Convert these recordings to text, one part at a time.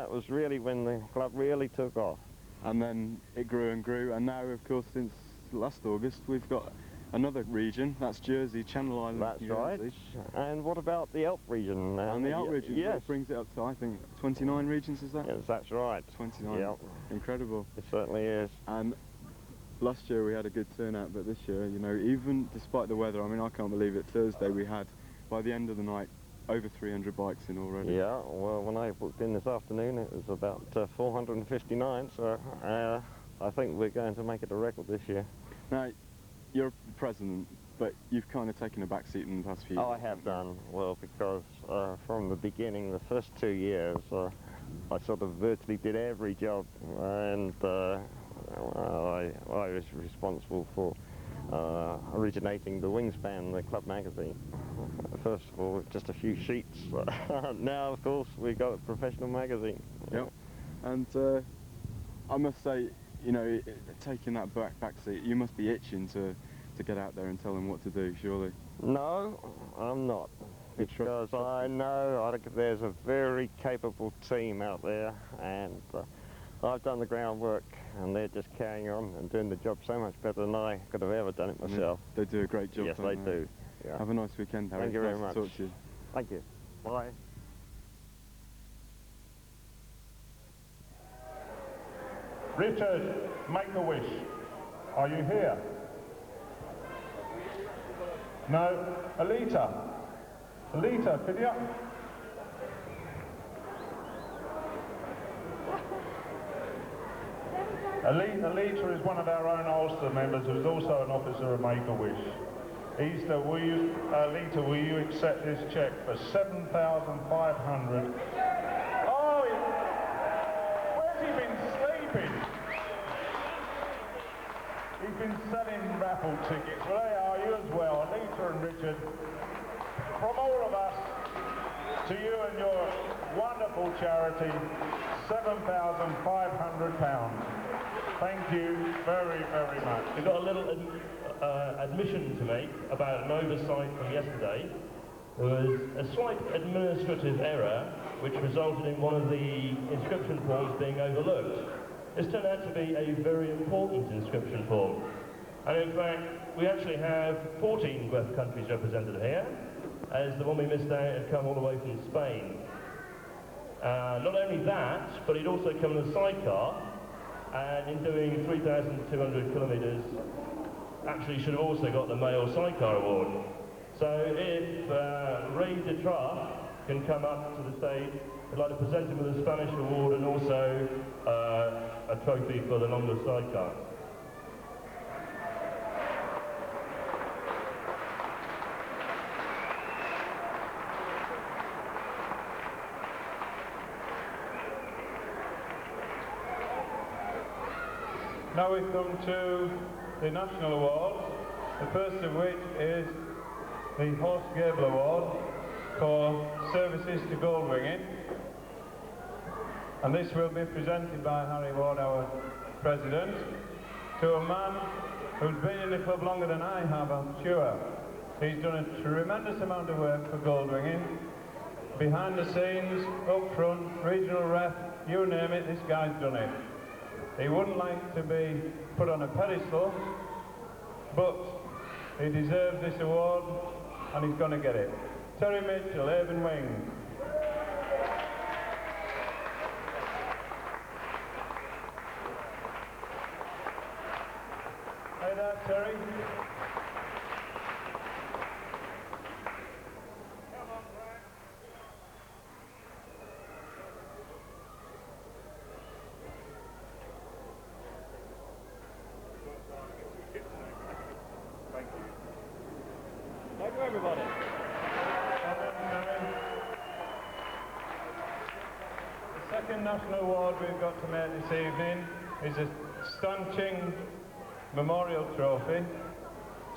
that was really when the club really took off. And then it grew and grew, and now, of course, since last August, we've got another region. That's Jersey, Channel Islands. That's Jersey. right. And what about the Alp region? And the Alp region, yes. It brings it up to, I think, 29 regions, is that? Yes, that's right. 29. Yep. Incredible. It certainly is. And last year we had a good turnout, but this year, you know, even despite the weather, I mean, I can't believe it, Thursday we had, by the end of the night, over 300 bikes in already. Yeah, well, when I booked in this afternoon, it was about 459, so I think we're going to make it a record this year. Now, you're president, but you've kind of taken a back seat in the past few years. Oh, I have done. Well, because from the beginning, the first 2 years, I sort of virtually did every job, and I was responsible for originating the Wingspan, the club magazine. First of all, just a few sheets. Now, of course, we got a professional magazine. Yep. And I must say, you know, taking that back seat, you must be itching to get out there and tell them what to do, surely. No, I'm not. Because I know there's a very capable team out there, and I've done the groundwork, and they're just carrying on and doing the job so much better than I could have ever done it myself. They do a great job. Yes, they do. Yeah. Have a nice weekend, Harry. Thank you very nice much. to talk to you. Thank you. Bye. Richard, Make-A-Wish, are you here? No? Alita? Alita, could you? Alita is one of our own Ulster members who's also an officer of Make-A-Wish. Alita, will you accept this cheque for 7,500? Oh, where's he been sleeping? He's been selling raffle tickets. Well, they are you as well, Alita and Richard. From all of us, to you and your wonderful charity, £7,500. Thank you very, very much. We've got a little admission to make about an oversight from yesterday. There was a slight administrative error which resulted in one of the inscription forms being overlooked. This turned out to be a very important inscription form. And in fact, we actually have 14 countries represented here, as the one we missed out had come all the way from Spain. Not only that, but he'd also come in a sidecar, and in doing 3,200 kilometres, actually should have also got the male sidecar award. So if Ray de Tra can come up to the stage, I'd like to present him with a Spanish award and also a trophy for the longest sidecar. Now we come to the national awards, the first of which is the Horse Gable Award for services to goldwinging. And this will be presented by Harry Ward, our president, to a man who's been in the club longer than I have, I'm sure. He's done a tremendous amount of work for goldwinging, behind the scenes, up front, regional ref, you name it, this guy's done it. He wouldn't like to be put on a pedestal, but he deserves this award, and he's going to get it. Terry Mitchell, Avon Wing. Hey there, Terry. Thank you, everybody. The second national award we've got to make this evening is a Stan Ching Memorial Trophy.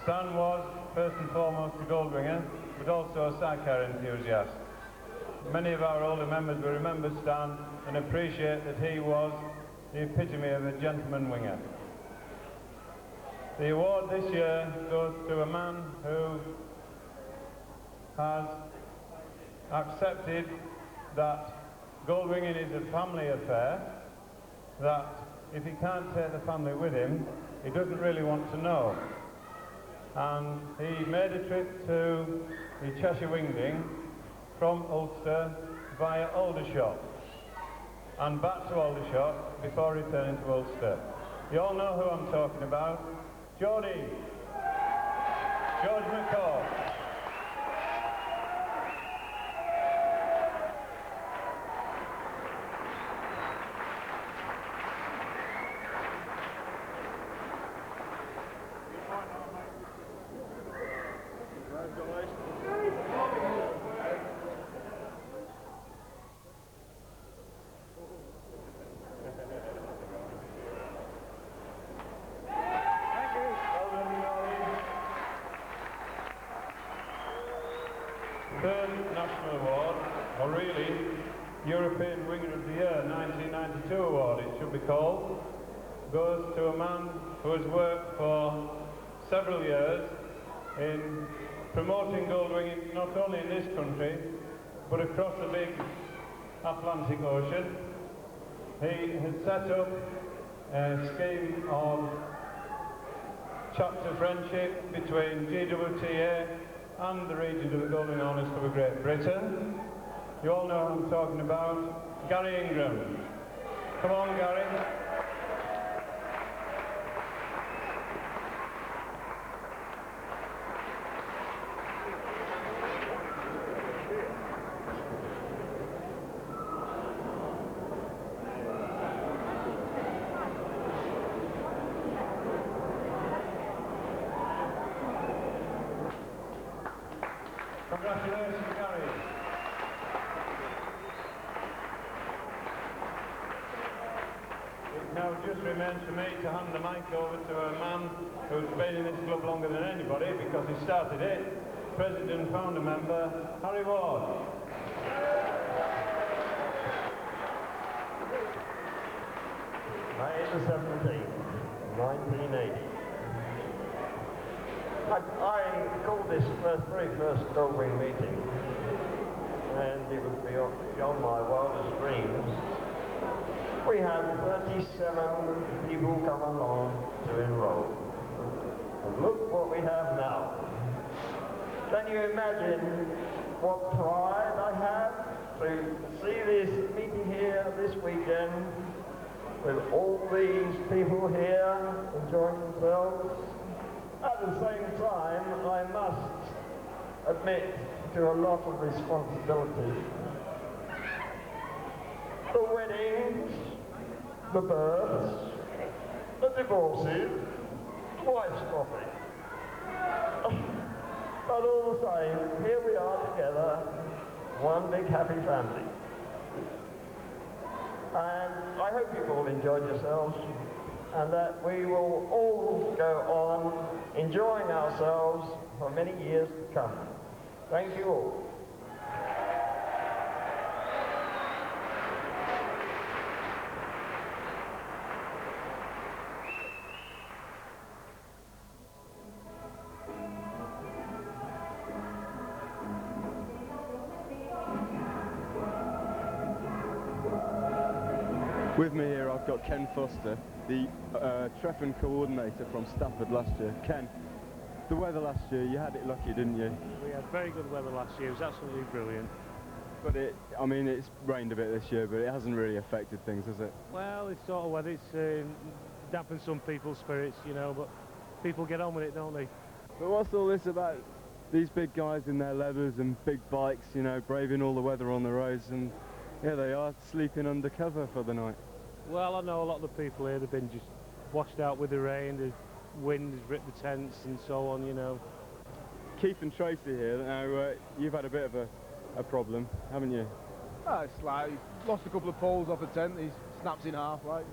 Stan was, first and foremost, a goldwinger, but also a sidecar enthusiast. Many of our older members will remember Stan and appreciate that he was the epitome of a gentleman winger. The award this year goes to a man who has accepted that goldwinging is a family affair, that if he can't take the family with him, he doesn't really want to know. And he made a trip to the Cheshire Wingding from Ulster via Aldershot and back to Aldershot before returning to Ulster. You all know who I'm talking about. George McCall. Third National Award, or really European Winger of the Year 1992 award it should be called, goes to a man who has worked for several years in promoting goldwinging not only in this country but across the big Atlantic Ocean. He has set up a scheme of chapter friendship between GWTA and the region of the Golden Owners for Great Britain. You all know who I'm talking about, Gary Ingram. Come on, Gary. Congratulations, Gary. It now just remains for me to hand the mic over to a man who's been in this club longer than anybody because he started it, President and founder member, Harry Ward. May the 17th, 1980. I called this very first goldwing meeting, and it was beyond my wildest dreams. We had 37 people come along to enroll. And look what we have now. Can you imagine what pride I have to see this meeting here this weekend with all these people here enjoying themselves? At the same time, I must admit to a lot of responsibility. The weddings, the births, the divorces, the wife swapping. But all the same, here we are together, one big happy family. And I hope you've all enjoyed yourselves, and that we will all go on enjoying ourselves for many years to come. Thank you all. With me here I've got Ken Foster, the treffen coordinator from Stafford last year. Ken, the weather last year, you had it lucky, didn't you? We had very good weather last year, it was absolutely brilliant. But I mean, it's rained a bit this year, but it hasn't really affected things, has it? Well, it's sort of weather, it's dampened some people's spirits, you know, but people get on with it, don't they? But what's all this about these big guys in their leathers and big bikes, you know, braving all the weather on the roads, and here they are sleeping under cover for the night? Well, I know a lot of the people here, they've been just washed out with the rain, the wind has ripped the tents and so on, you know. Keith and Tracy here, now you've had a bit of a problem, haven't you? Oh, it's like he lost a couple of poles off the tent, he snaps in half, right?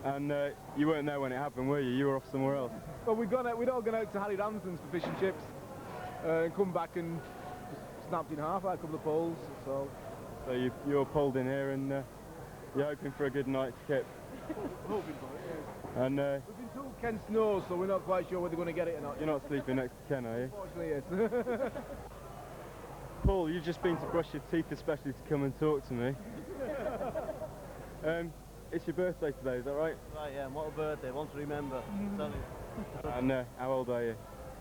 And you weren't there when it happened, were you? You were off somewhere else. Well, we'd all gone out to Harry Ranson's for fish and chips, and come back and just snapped in half, like a couple of poles, so... So you're pulled in here and you're hoping for a good night's kip. Hoping for it, yeah. And we've been told Ken snows, so we're not quite sure whether we're going to get it or not. you're not sleeping next to Ken, are you? Unfortunately, yes. Paul, you've just been to brush your teeth especially to come and talk to me. It's your birthday today, is that right? Right, yeah, and what a birthday, one to remember. Tell you. And how old are you?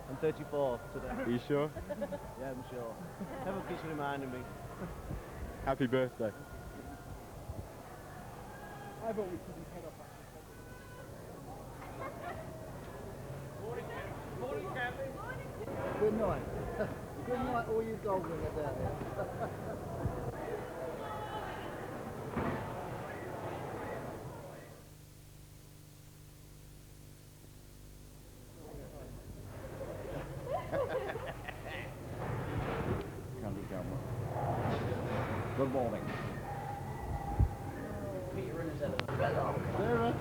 I'm 34 today. Are you sure? Yeah, I'm sure. Everyone keeps reminding me. Happy birthday. I thought we couldn't head off. Morning, Captain. Good night. Good night, all you goldwingers out there. Good morning. Sarah!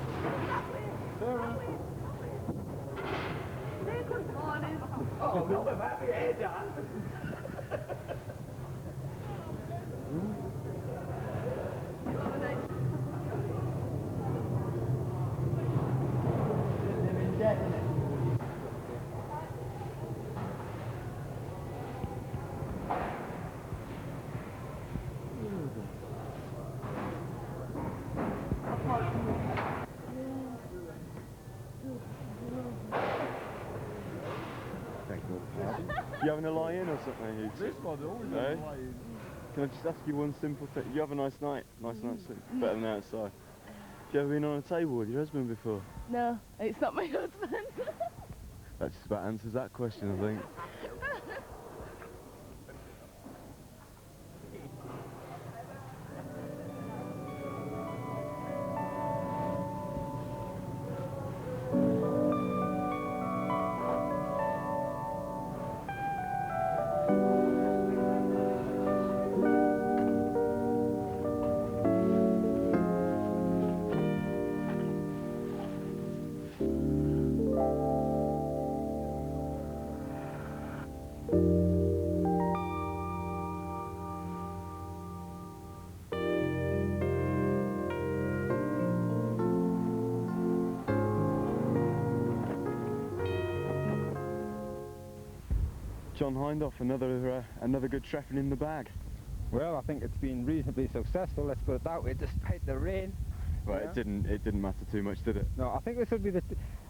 Sarah! Good morning. Oh, look at that, your hair done. You having a lie in or something? This one always Eh? lying. Can I just ask you one simple thing? You have a nice night? Nice night's sleep? Better than outside. Have you ever been on a table with your husband before? No, it's not my husband. That just about answers that question, I think. John Hindoff, another good treffen in the bag. Well, I think it's been reasonably successful, let's put it that way, despite the rain. Right, Yeah. it didn't matter too much, did it? No, I think this would be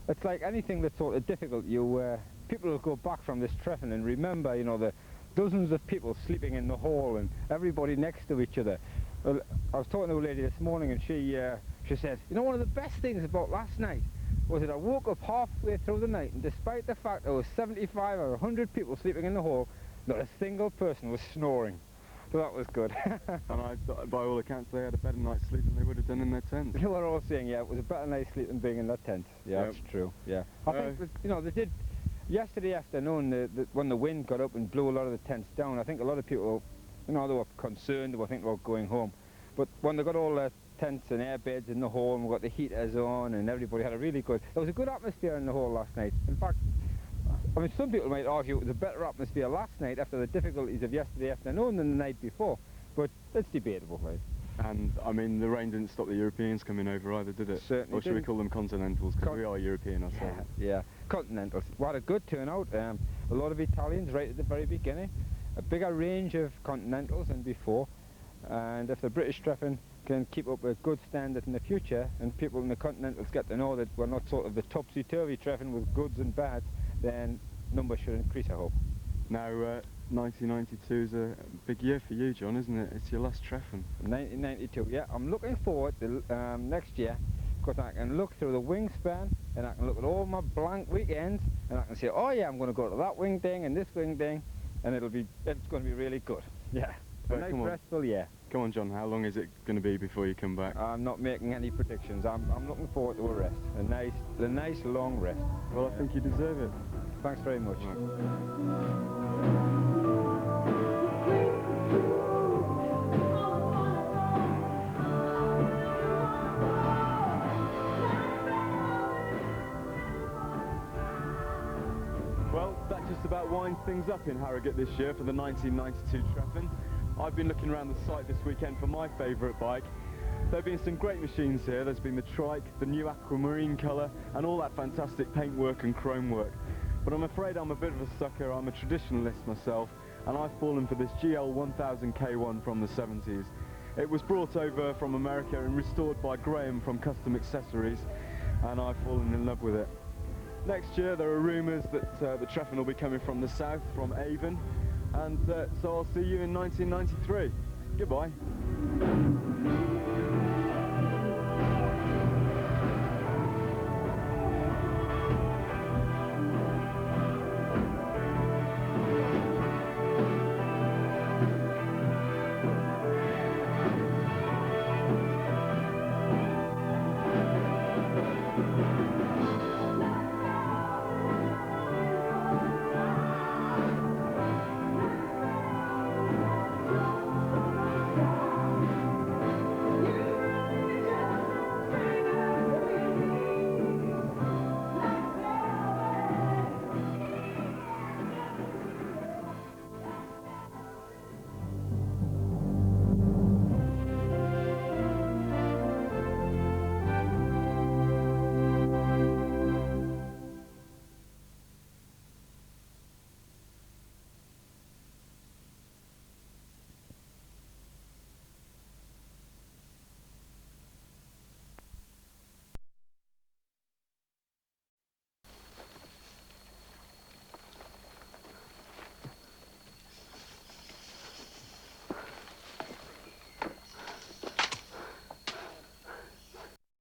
it's like anything that's sort of difficult. People will go back from this treffen and remember, you know, the dozens of people sleeping in the hall and everybody next to each other. Well, I was talking to a lady this morning and she said, you know, one of the best things about last night was that I woke up halfway through the night and despite the fact there was 75 or 100 people sleeping in the hall, not a single person was snoring. So that was good. And by all accounts, they had a better night's sleep than they would have done in their tent. They were all saying, yeah, it was a better night's sleep than being in that tent. Yeah, Yep. that's true, yeah. I think, that, you know, they did, yesterday afternoon, when the wind got up and blew a lot of the tents down, I think a lot of people, you know, they were concerned, they were thinking about going home. But when they got all the tents and air beds in the hall and we got the heaters on and everybody had a really good, there was a good atmosphere in the hall last night. In fact, I mean, some people might argue it was a better atmosphere last night after the difficulties of yesterday afternoon than the night before, but it's debatable, right? And, I mean, the rain didn't stop the Europeans coming over either, did it? Certainly Or should we didn't. call them continentals, because we are European ourselves. Yeah, continentals. We had a good turnout, a lot of Italians right at the very beginning, a bigger range of continentals than before, and if the British treffen can keep up a good standard in the future and people in the continentals get to know that we're not sort of the topsy-turvy treffen with goods and bads, then numbers should increase, I hope. Now, 1992 is a big year for you, John, isn't it? It's your last treffen. 1992, yeah. I'm looking forward to next year because I can look through the wingspan and I can look at all my blank weekends and I can say, oh yeah, I'm going to go to that wing thing and this wing thing, and it's going to be really good. Yeah. A nice restful year. Come on, John, how long is it going to be before you come back? I'm not making any predictions. I'm looking forward to a rest. A nice long rest. Well, I think you deserve it. Thanks very much. Well, that just about winds things up in Harrogate this year for the 1992 treffen. I've been looking around the site this weekend for my favourite bike. There have been some great machines here. There's been the trike, the new aquamarine colour, and all that fantastic paintwork and chrome work. But I'm afraid I'm a bit of a sucker. I'm a traditionalist myself, and I've fallen for this GL 1000 K1 from the 70s. It was brought over from America and restored by Graham from Custom Accessories, and I've fallen in love with it. Next year there are rumours that the treffen will be coming from the south, from Avon, and so I'll see you in 1993. Goodbye.